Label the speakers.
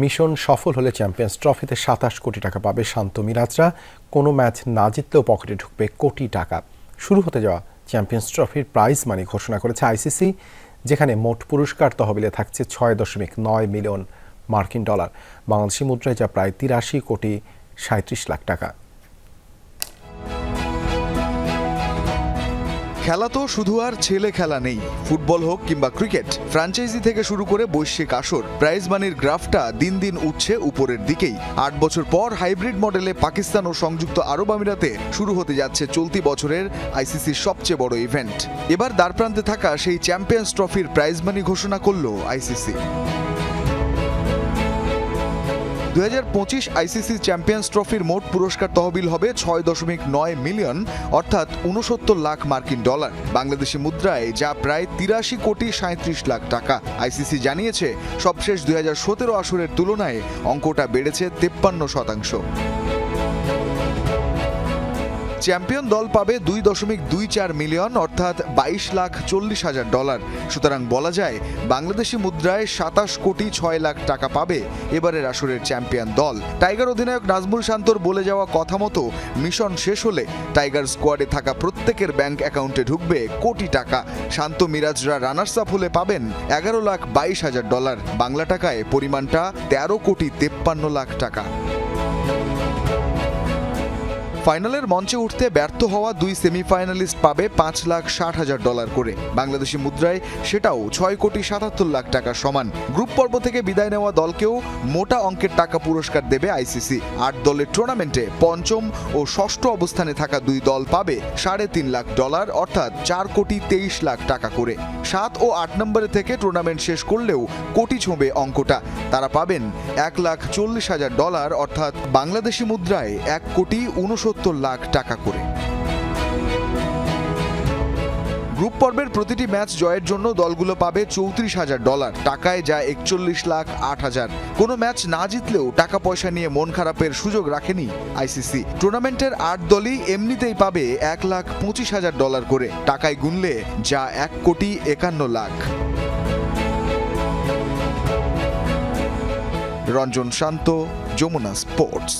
Speaker 1: Mission সফল হলে champions ট্রফিতে ২৭ কোটি টাকা পাবে শান্ত মিরাজরা। কোনো ম্যাচ না জিতলেও পকেটে ঢুকবে কোটি টাকা। শুরু হতে যাওয়া চ্যাম্পিয়ন্স ট্রফির প্রাইজ মানি ঘোষণা করেছে আইসিসি, যেখানে মোট পুরস্কার তহবিলে থাকছে ৬.৯ মিলিয়ন মার্কিন ডলার, বাংলাদেশি মুদ্রায় যা প্রায় ৮৩ কোটি ৩৭ লাখ টাকা।
Speaker 2: খেলা তো শুধু আর ছেলে খেলা নেই, ফুটবল হোক কিংবা ক্রিকেট, ফ্র্যাঞ্চাইজি থেকে শুরু করে বৈশ্বিক আসর, প্রাইজ মানির গ্রাফটা দিন দিন উঠছে উপরের দিকেই। ৮ বছর পর হাইব্রিড মডেলে পাকিস্তান ও সংযুক্ত আরব আমিরাতে শুরু হতে যাচ্ছে চলতি বছরের আইসিসির সবচেয়ে বড় ইভেন্ট। এবার দ্বারপ্রান্তে থাকা সেই চ্যাম্পিয়ন্স ট্রফির প্রাইজ মানি ঘোষণা করল আইসিসি। ২০২৫ আইসিসি চ্যাম্পিয়ন্স ট্রফির মোট পুরস্কার তহবিল হবে ৬.৯ মিলিয়ন, অর্থাৎ ৬৯ লাখ মার্কিন ডলার, বাংলাদেশি মুদ্রায় যা প্রায় ৮৩ কোটি ৩৭ লাখ টাকা। আইসিসি জানিয়েছে সবশেষ ২০১৭ আসরের তুলনায় অঙ্কটা বেড়েছে ৫৩%। চ্যাম্পিয়ন দল পাবে ২.২৪ মিলিয়ন, অর্থাৎ ২২,৪০,০০০ ডলার। সুতরাং বলা যায় বাংলাদেশি মুদ্রায় ২৭ কোটি ৬ লাখ টাকা পাবে এবারের আসরের চ্যাম্পিয়ন দল। টাইগার অধিনায়ক নাজমুল শান্তর বলে যাওয়া কথা মতো মিশন শেষ হলে টাইগার স্কোয়াডে থাকা প্রত্যেকের ব্যাংক অ্যাকাউন্টে ঢুকবে কোটি টাকা। শান্ত মিরাজরা রানার্স আপ হলে পাবেন ১১,২২,০০০ ডলার, বাংলা টাকায় পরিমাণটা ১৩ কোটি ৫৩ লাখ টাকা। ফাইনালের মঞ্চে উঠতে ব্যর্থ হওয়া দুই সেমিফাইনালিস্ট পাবে ৫,৬০,০০০ ডলার করে, বাংলাদেশি মুদ্রায় সেটাও ৬ কোটি ৭৭ লাখ টাকা সমান। গ্রুপ পর্ব থেকে বিদায় নেওয়া দলকেও মোটা অঙ্কের টাকা পুরস্কার দেবে আইসিসি। ৮ দলের টুর্নামেন্টে পঞ্চম ও ষষ্ঠ অবস্থানে থাকা দুই দল পাবে ৩.৫ লাখ ডলার, অর্থাৎ ৪ কোটি ২৩ লাখ টাকা করে। ৭ ও ৮ নম্বরে থেকে টুর্নামেন্ট শেষ করলেও কোটি ছোঁবে অঙ্কটা, তারা পাবেন ১,৪০,০০০ ডলার, অর্থাৎ বাংলাদেশি মুদ্রায় ১ কোটি ৬৯ লাখ টাকা করে। গ্রুপ পর্বের প্রতিটি ম্যাচ জয়ের জন্য দলগুলো পাবে ৩৪,০০০ ডলার, টাকায় যা ৪১,০৮,০০০। কোনো ম্যাচ না জিতলেও টাকা পয়সা নিয়ে মন খারাপের সুযোগ রাখেনি আইসিসি। টুর্নামেন্টের ৮ দলই এমনিতেই পাবে ১,২৫,০০০ ডলার করে, টাকায় গুনলে যা ১ কোটি ৫১ লাখ। রঞ্জন শান্ত, যমুনা স্পোর্টস।